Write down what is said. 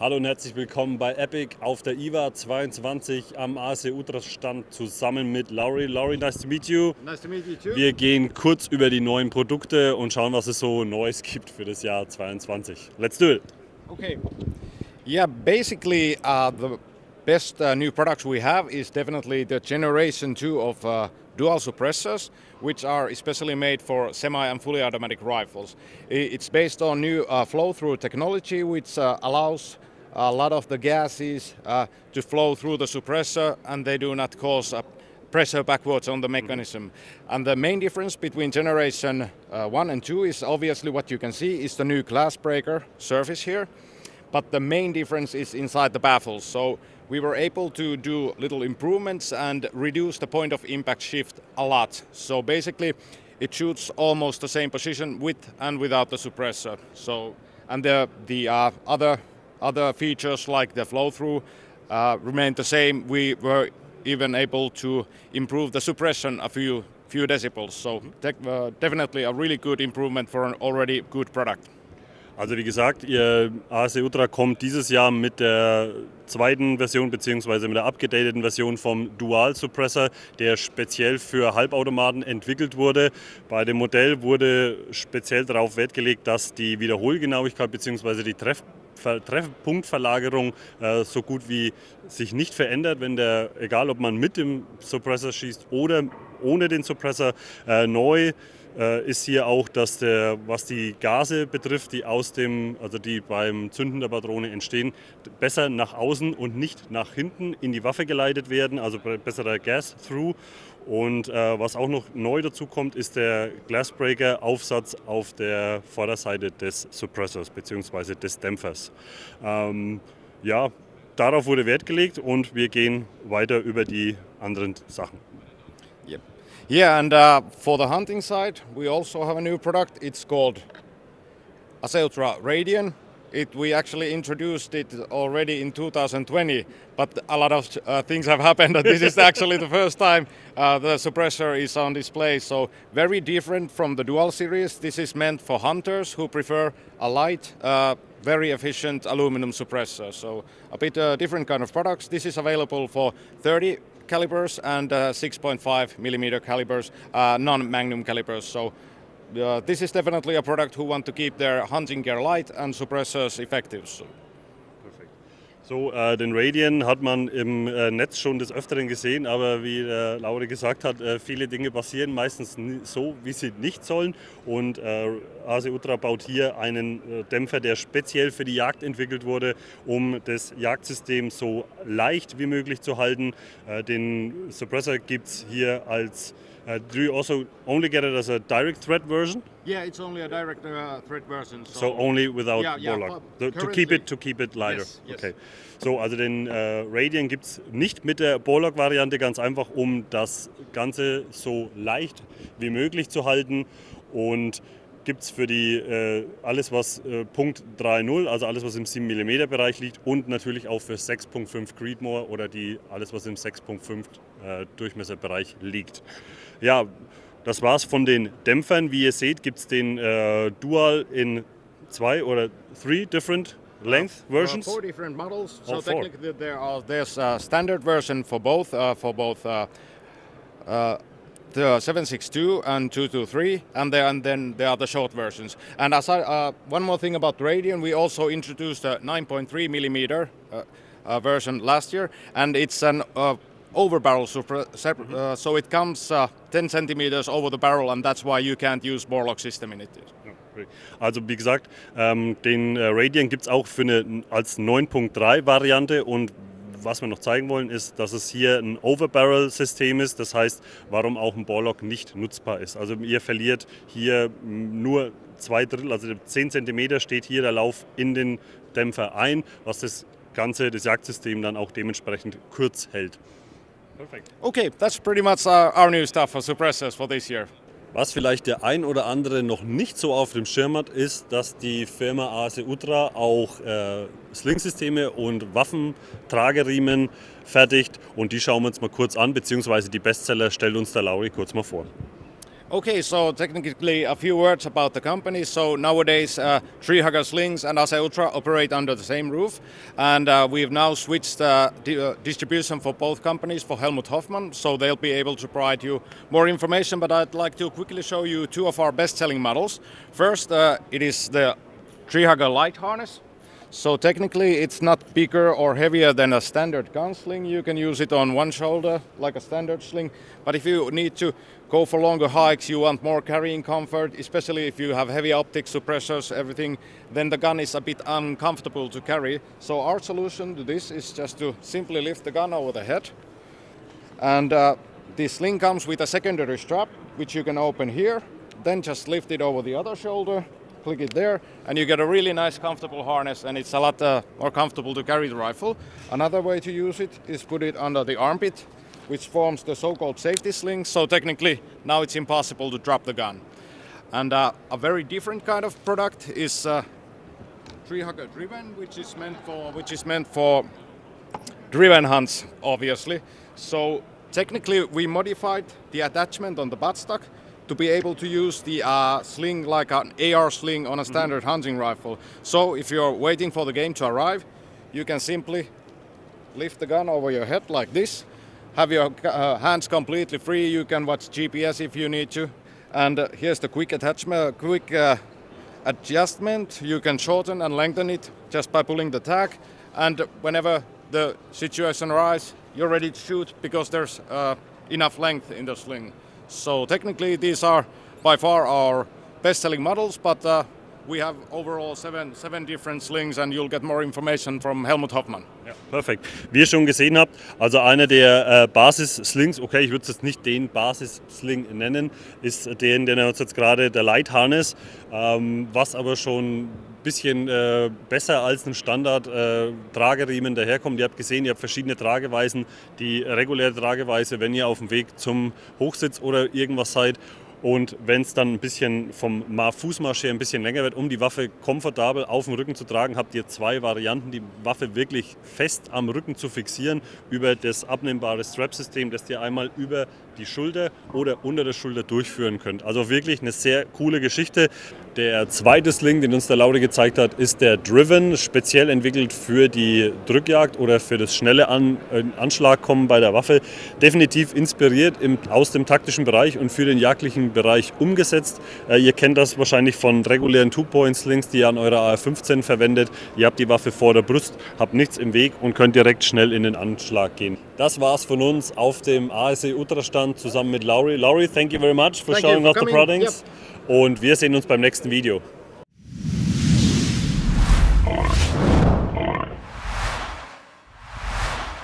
Hallo und herzlich willkommen bei ePIG auf der IWA 22 am Ase Utra Stand zusammen mit Laurie. Laurie, nice to meet you. Nice to meet you too. Wir gehen kurz über die neuen Produkte und schauen, was es so Neues gibt für das Jahr 22. Let's do it. Okay. Yeah, basically the best new products we have is definitely the generation 2 of dual suppressors, which are especially made for semi and fully automatic rifles. It's based on new flow-through technology, which allows a lot of the gases to flow through the suppressor, and they do not cause pressure backwards on the mechanism. And the main difference between generation 1 and 2 is obviously what you can see is the new glass breaker surface here. But the main difference is inside the baffles. So we were able to do little improvements and reduce the point of impact shift a lot. So basically it shoots almost the same position with and without the suppressor. So and the other features like the flow through remain the same. We were even able to improve the suppression a few decibels. So definitely a really good improvement for an already good product. Also wie gesagt, ihr ASEUTRA kommt dieses Jahr mit der zweiten Version bzw. mit der abgedateten Version vom Dual Suppressor, der speziell für Halbautomaten entwickelt wurde. Bei dem Modell wurde speziell darauf Wert gelegt, dass die Wiederholgenauigkeit bzw. die Treffpunktverlagerung so gut wie sich nicht verändert, egal ob man mit dem Suppressor schießt oder ohne den Suppressor. Neu ist hier auch, dass was die Gase betrifft, die beim Zünden der Patrone entstehen, besser nach außen und nicht nach hinten in die Waffe geleitet werden, also besserer Gas-Through. Und was auch noch neu dazu kommt, ist der Glassbreaker-Aufsatz auf der Vorderseite des Suppressors bzw. des Dämpfers. Darauf wurde Wert gelegt und wir gehen weiter über die anderen Sachen. Yep. Yeah, and for the hunting side, we also have a new product. It's called Acetra Radian. We actually introduced it already in 2020, but a lot of things have happened. This is actually the first time the suppressor is on display. So very different from the Dual series. This is meant for hunters who prefer a light, very efficient aluminum suppressor. So a bit different kind of products. This is available for 30 calibers and 6.5 millimeter calibers, non-magnum calibers. So this is definitely a product who want to keep their hunting gear light and suppressors effective. So. Perfekt. So, den Radian hat man im Netz schon des Öfteren gesehen, aber wie Laure gesagt hat, viele Dinge passieren meistens so, wie sie nicht sollen. Und ASEUTRA baut hier einen Dämpfer, der speziell für die Jagd entwickelt wurde, um das Jagdsystem so leicht wie möglich zu halten. Den Suppressor gibt es hier als do you also only get it as a direct thread version? Yeah, it's only a direct thread version. So only without Borlock. To keep it lighter. Yes, yes. Okay. So, also den Radian gibt es nicht mit der Borlock-Variante, ganz einfach, um das Ganze so leicht wie möglich zu halten. Und gibt es für die alles, was Punkt 3.0, also alles, was im 7 mm Bereich liegt und natürlich auch für 6.5 Creedmoor oder alles, was im 6.5 Durchmesserbereich liegt. Ja, das war's von den Dämpfern. Wie ihr seht, gibt es den Dual in 2 oder 3 different length versions. 4 different models. So Oh, 4. technically there's a standard version for both the 7.62 and 2.23, and then there are the short versions. And one more thing about the Radian, we also introduced a 9.3 millimeter version last year, and it's an over barrel so it comes 10 centimeters over the barrel, and that's why you can't use Borlock system in it. Also wie gesagt, den Radian gibt es auch als 9.3 Variante, und was wir noch zeigen wollen, ist, dass es hier ein Overbarrel-System ist. Das heißt, warum auch ein Borlock nicht nutzbar ist. Also ihr verliert hier nur 2/3, also 10 cm steht hier der Lauf in den Dämpfer ein, was das Jagdsystem dann auch dementsprechend kurz hält. Perfekt. Okay, that's pretty much our new stuff for suppressors for this year. Was vielleicht der ein oder andere noch nicht so auf dem Schirm hat, ist, dass die Firma Ase Utra auch Sling-Systeme und Waffentrageriemen fertigt. Und die schauen wir uns mal kurz an, beziehungsweise die Bestseller stellt uns der Lauri kurz mal vor. Okay, so technically a few words about the company. So nowadays Treehugger, Slings and Ase Utra operate under the same roof, and we've now switched distribution for both companies for Helmut Hoffmann, so they'll be able to provide you more information, but I'd like to quickly show you two of our best-selling models. First, it is the Treehugger light harness. So technically it's not bigger or heavier than a standard gun sling. You can use it on one shoulder like a standard sling, but if you need to go for longer hikes, you want more carrying comfort, especially if you have heavy optics, suppressors, everything, then the gun is a bit uncomfortable to carry. So our solution to this is just to simply lift the gun over the head, and the sling comes with a secondary strap which you can open here, then just lift it over the other shoulder, click it there, and you get a really nice comfortable harness, and it's a lot more comfortable to carry the rifle. Another way to use it is put it under the armpit, which forms the so-called safety sling, so technically now it's impossible to drop the gun. And a very different kind of product is Treehugger Driven, which is meant for driven hunts, obviously. So technically we modified the attachment on the buttstock to be able to use the sling like an AR sling on a standard hunting rifle. So if you're waiting for the game to arrive, you can simply lift the gun over your head like this, have your hands completely free, you can watch GPS if you need to, and here's the quick attachment, adjustment. You can shorten and lengthen it just by pulling the tag, and whenever the situation arises, you're ready to shoot because there's enough length in the sling. So technically these are by far our best-selling models, but we have overall seven different slings, and you'll get more information from Helmut Hoffmann. Ja, perfekt. Wie ihr schon gesehen habt, also einer der Basis-Slings, okay, ich würde es jetzt nicht den Basis-Sling nennen, ist den er uns jetzt gerade, der Light Harness, was aber schon ein bisschen besser als ein Standard-Trageriemen daherkommt. Ihr habt gesehen, ihr habt verschiedene Trageweisen, die reguläre Trageweise, wenn ihr auf dem Weg zum Hochsitz oder irgendwas seid. Und wenn es dann ein bisschen vom Fußmarsch her ein bisschen länger wird, um die Waffe komfortabel auf dem Rücken zu tragen, habt ihr zwei Varianten, die Waffe wirklich fest am Rücken zu fixieren über das abnehmbare Strap-System, das ihr einmal über die Schulter oder unter der Schulter durchführen könnt. Also wirklich eine sehr coole Geschichte. Der zweite Sling, den uns der Lauri gezeigt hat, ist der Driven, speziell entwickelt für die Drückjagd oder für das schnelle Anschlagkommen bei der Waffe. Definitiv inspiriert aus dem taktischen Bereich und für den jagdlichen Bereich umgesetzt. Ihr kennt das wahrscheinlich von regulären Two-Point-Slings, die ihr an eurer AR-15 verwendet. Ihr habt die Waffe vor der Brust, habt nichts im Weg und könnt direkt schnell in den Anschlag gehen. Das war's von uns auf dem Ase Utra Stand zusammen mit Lauri. Lauri, thank you very much for showing off the products. Yep. Und wir sehen uns beim nächsten Video.